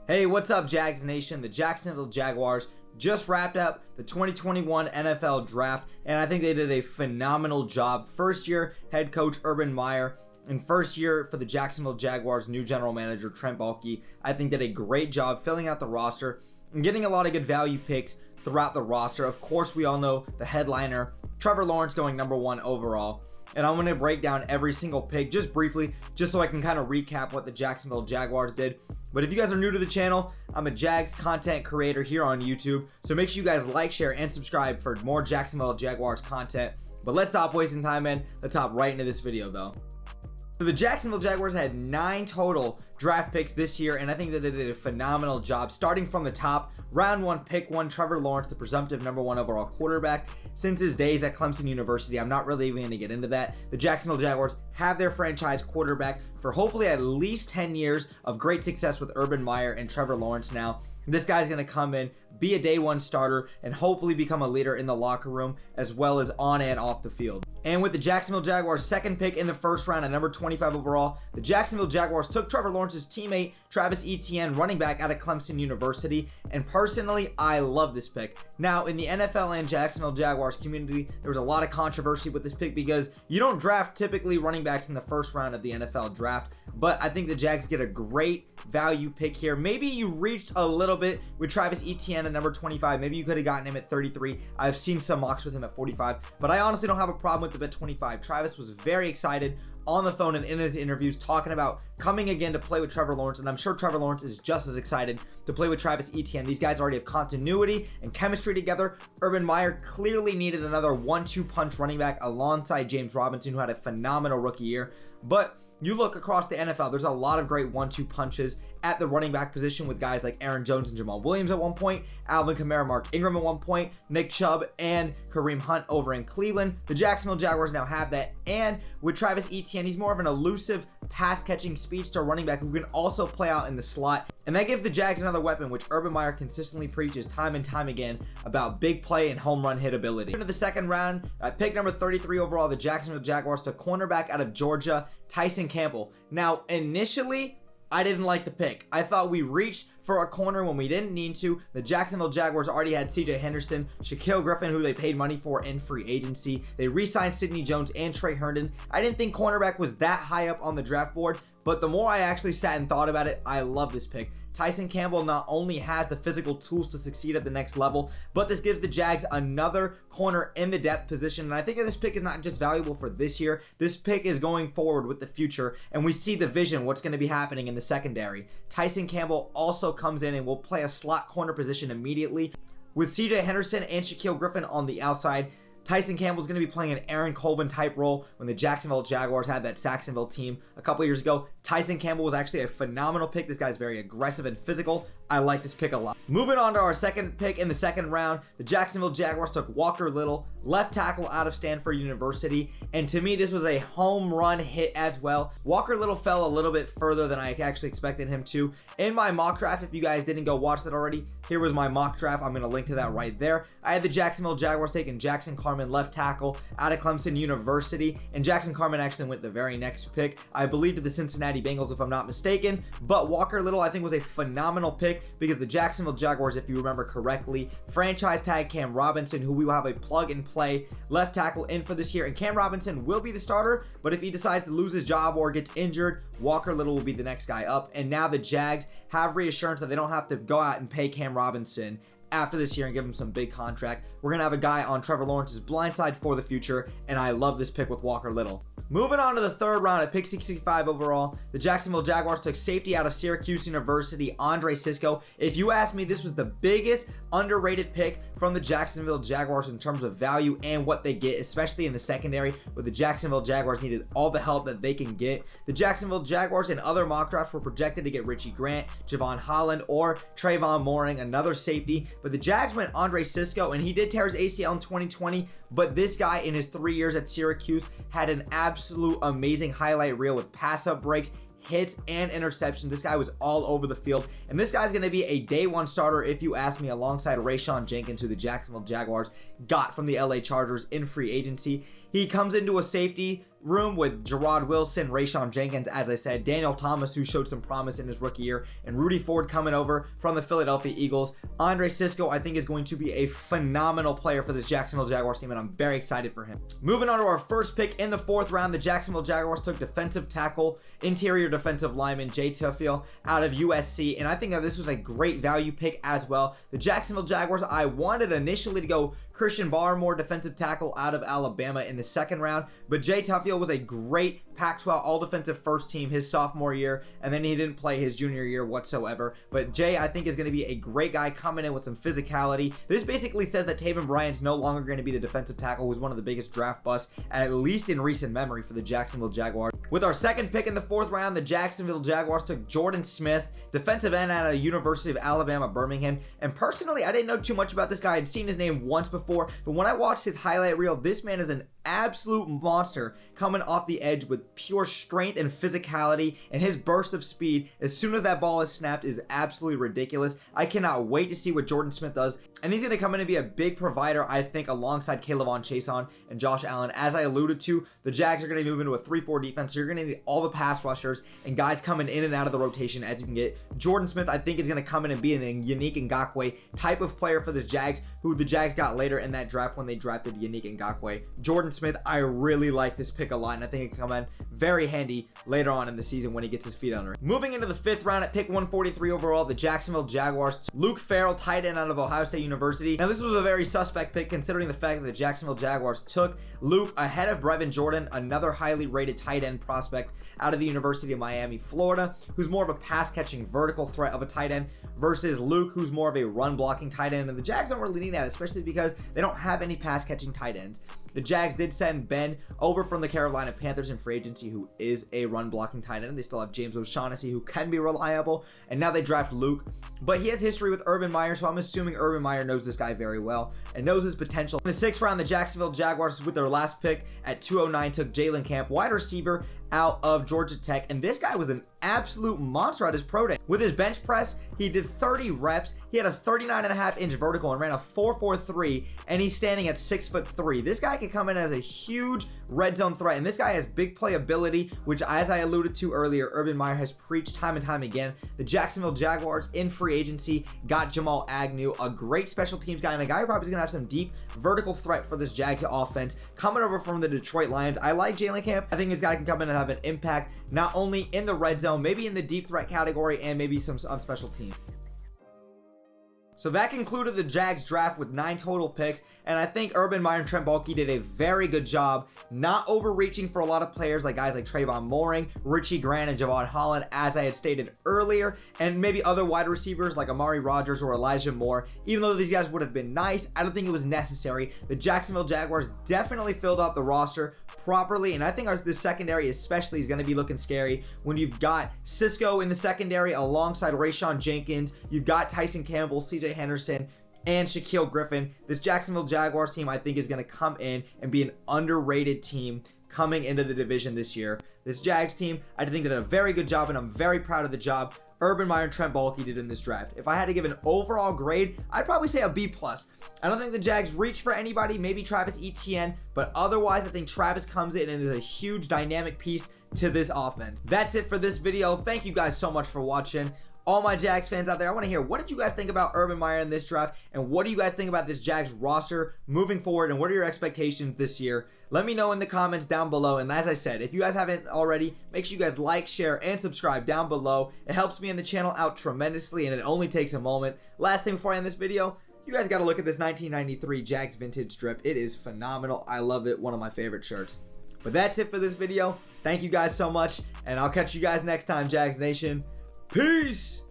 Hey, what's up, Jags Nation? The Jacksonville Jaguars just wrapped up the 2021 NFL Draft, and I think they did a phenomenal job. First year head coach Urban Meyer, and first year for the Jacksonville Jaguars new general manager Trent Baalke, I think did a great job filling out the roster and getting a lot of good value picks throughout the roster. Of course, we all know the headliner, Trevor Lawrence, going number 1 overall. And I'm going to break down every single pick just briefly, just so I can kind of recap what the Jacksonville Jaguars did. But if you guys are new to the channel, I'm a Jags content creator here on YouTube. So make sure you guys like, share, and subscribe for more Jacksonville Jaguars content. But let's stop wasting time, man. Let's hop right into this video, though. So the Jacksonville Jaguars had 9 total draft picks this year, and I think that they did a phenomenal job. Starting from the top, round 1, pick 1, Trevor Lawrence, the presumptive number 1 overall quarterback. Since his days at Clemson University, I'm not really even going to get into that. The Jacksonville Jaguars have their franchise quarterback for hopefully at least 10 years of great success with Urban Meyer and Trevor Lawrence now. This guy's going to come in, be a day 1 starter, and hopefully become a leader in the locker room as well as on and off the field. And with the Jacksonville Jaguars' second pick in the first round at number 25 overall, the Jacksonville Jaguars took Trevor Lawrence's teammate, Travis Etienne, running back out of Clemson University. And personally, I love this pick. Now, in the NFL and Jacksonville Jaguars community, there was a lot of controversy with this pick because you don't draft typically running backs in the first round of the NFL draft. But I think the Jags get a great value pick here. Maybe you reached a little bit with Travis Etienne at number 25. Maybe you could have gotten him at 33. I've seen some mocks with him at 45, but I honestly don't have a problem with him at 25. Travis was very excited on the phone and in his interviews talking about coming again to play with Trevor Lawrence, and I'm sure Trevor Lawrence is just as excited to play with Travis Etienne. These guys already have continuity and chemistry together. Urban Meyer clearly needed another 1-2 punch running back alongside James Robinson, who had a phenomenal rookie year. But you look across the NFL, there's a lot of great 1-2 punches at the running back position with guys like Aaron Jones and Jamal Williams at one point, Alvin Kamara, Mark Ingram at one point, Nick Chubb, and Kareem Hunt over in Cleveland. The Jacksonville Jaguars now have that, and with Travis Etienne, he's more of an elusive pass-catching speedster running back who can also play out in the slot. And that gives the Jags another weapon, which Urban Meyer consistently preaches time and time again about big play and home run hit ability. Into the second round, at pick number 33 overall, the Jacksonville Jaguars took cornerback out of Georgia, Tyson Campbell. Now, initially, I didn't like the pick. I thought we reached for a corner when we didn't need to. The Jacksonville Jaguars already had CJ Henderson, Shaquille Griffin, who they paid money for in free agency. They re-signed Sidney Jones and Trey Herndon. I didn't think cornerback was that high up on the draft board, but the more I actually sat and thought about it, I love this pick. Tyson Campbell not only has the physical tools to succeed at the next level, but this gives the Jags another corner in the depth position. And I think that this pick is not just valuable for this year. This pick is going forward with the future, and we see the vision, what's going to be happening in the secondary. Tyson Campbell also comes in and will play a slot corner position immediately. With CJ Henderson and Shaquille Griffin on the outside, Tyson Campbell's going to be playing an Aaron Colvin type role. When the Jacksonville Jaguars had that Saxonville team a couple years ago, Tyson Campbell was actually a phenomenal pick. This guy's very aggressive and physical. I like this pick a lot. Moving on to our second pick in the second round, the Jacksonville Jaguars took Walker Little, left tackle out of Stanford University. And to me, this was a home run hit as well. Walker Little fell a little bit further than I actually expected him to. In my mock draft, if you guys didn't go watch that already, here was my mock draft. I'm going to link to that right there. I had the Jacksonville Jaguars taking Jackson Carman, left tackle out of Clemson University, and Jackson Carman actually went the very next pick, I believe, to the Cincinnati Bengals, if I'm not mistaken. But Walker Little, I think, was a phenomenal pick because the Jacksonville Jaguars, if you remember correctly, franchise tag Cam Robinson, who we will have a plug and play left tackle in for this year. And Cam Robinson will be the starter, but if he decides to lose his job or gets injured, Walker Little will be the next guy up. And now the Jags have reassurance that they don't have to go out and pay Cam Robinson after this year and give him some big contract. We're going to have a guy on Trevor Lawrence's blind side for the future, and I love this pick with Walker Little. Moving on to the third round at pick 65 overall, the Jacksonville Jaguars took safety out of Syracuse University, Andre Cisco. If you ask me, this was the biggest underrated pick from the Jacksonville Jaguars in terms of value and what they get, especially in the secondary, where the Jacksonville Jaguars needed all the help that they can get. The Jacksonville Jaguars in other mock drafts were projected to get Richie Grant, Javon Holland, or Trayvon Mooring, another safety, but the Jags went Andre Cisco, and he did tear his ACL in 2020, but this guy in his 3 years at Syracuse had an absolute amazing highlight reel with pass-up breaks, hits, and interceptions. This guy was all over the field, and this guy's going to be a day 1 starter, if you ask me, alongside Rayshawn Jenkins, who the Jacksonville Jaguars got from the LA Chargers in free agency. He comes into a safety room with Gerard Wilson, Rayshawn Jenkins, as I said, Daniel Thomas, who showed some promise in his rookie year, and Rudy Ford coming over from the Philadelphia Eagles. Andre Sisco, I think, is going to be a phenomenal player for this Jacksonville Jaguars team, and I'm very excited for him. Moving on to our first pick in the 4th round, the Jacksonville Jaguars took defensive tackle, interior defensive lineman Jay Tuffield out of USC, and I think that this was a great value pick as well. The Jacksonville Jaguars, I wanted initially to go Christian Barmore, defensive tackle out of Alabama in the 2nd round, but Jay Tuffield was a great Pac-12 all-defensive first team his sophomore year, and then he didn't play his junior year whatsoever. But Jay, I think, is going to be a great guy coming in with some physicality. This basically says that Taven Bryant's no longer going to be the defensive tackle, who's one of the biggest draft busts, at least in recent memory, for the Jacksonville Jaguars. With our 2nd pick in the 4th round, the Jacksonville Jaguars took Jordan Smith, defensive end out of the University of Alabama, Birmingham. And personally, I didn't know too much about this guy. I'd seen his name once before, but when I watched his highlight reel, this man is an absolute monster coming off the edge with pure strength and physicality, and his burst of speed as soon as that ball is snapped is absolutely ridiculous. I cannot wait to see what Jordan Smith does, and he's going to come in and be a big provider, I think, alongside Kayvon Chason and Josh Allen. As I alluded to, the Jags are going to move into a 3-4 defense, so you're going to need all the pass rushers and guys coming in and out of the rotation as you can get. Jordan Smith, I think, is going to come in and be a unique Ngakoue type of player for this Jags, who the Jags got later in that draft when they drafted unique Ngakoue. Jordan Smith, I really like this pick a lot, and I think it can come in very handy later on in the season when he gets his feet under it. Moving into the 5th round at pick 143 overall, the Jacksonville Jaguars, Luke Farrell, tight end out of Ohio State University. Now, this was a very suspect pick considering the fact that the Jacksonville Jaguars took Luke ahead of Brevin Jordan, another highly rated tight end prospect out of the University of Miami, Florida, who's more of a pass-catching vertical threat of a tight end, versus Luke, who's more of a run-blocking tight end. And the Jags don't really need that, especially because they don't have any pass-catching tight ends. The Jags did send Ben over from the Carolina Panthers in free agency, who is a run-blocking tight end. They still have James O'Shaughnessy, who can be reliable, and now they draft Luke. But he has history with Urban Meyer, so I'm assuming Urban Meyer knows this guy very well and knows his potential. In the 6th round, the Jacksonville Jaguars, with their last pick at 209, took Jalen Camp, wide receiver out of Georgia Tech, and this guy was an absolute monster at his pro day. With his bench press, he did 30 reps. He had a 39.5-inch vertical and ran a 4.43, and he's standing at 6'3". This guy can come in as a huge red zone threat, and this guy has big playability, which, as I alluded to earlier, Urban Meyer has preached time and time again. The Jacksonville Jaguars in free agency got Jamal Agnew, a great special teams guy, and a guy who probably is going to have some deep vertical threat for this Jags offense, coming over from the Detroit Lions. I like Jalen Camp. I think this guy can come in and have an impact, not only in the red zone, maybe in the deep threat category, and maybe some on special teams. So that concluded the Jags draft with 9 total picks, and I think Urban Meyer and Trent Baalke did a very good job not overreaching for a lot of players like guys like Trayvon Mooring, Richie Grant, and Javon Holland, as I had stated earlier, and maybe other wide receivers like Amari Rodgers or Elijah Moore. Even though these guys would have been nice, I don't think it was necessary. The Jacksonville Jaguars definitely filled out the roster properly, and I think this secondary especially is going to be looking scary when you've got Sisco in the secondary alongside Rayshawn Jenkins. You've got Tyson Campbell, CJ Henderson, and Shaquille Griffin. This Jacksonville Jaguars team, I think, is going to come in and be an underrated team coming into the division this year. This Jags team, I think, did a very good job, and I'm very proud of the job Urban Meyer and Trent Baalke did in this draft. If I had to give an overall grade, I'd probably say a B+. I don't think the Jags reach for anybody, maybe Travis Etienne, but otherwise I think Travis comes in and is a huge dynamic piece to this offense. That's it for this video. Thank you guys so much for watching. All my Jags fans out there, I want to hear, what did you guys think about Urban Meyer in this draft, and what do you guys think about this Jags roster moving forward, and what are your expectations this year? Let me know in the comments down below, and as I said, if you guys haven't already, make sure you guys like, share, and subscribe down below. It helps me and the channel out tremendously, and it only takes a moment. Last thing before I end this video, you guys got to look at this 1993 Jags vintage strip. It is phenomenal. I love it. One of my favorite shirts. But that's it for this video. Thank you guys so much, and I'll catch you guys next time, Jags Nation. Peace!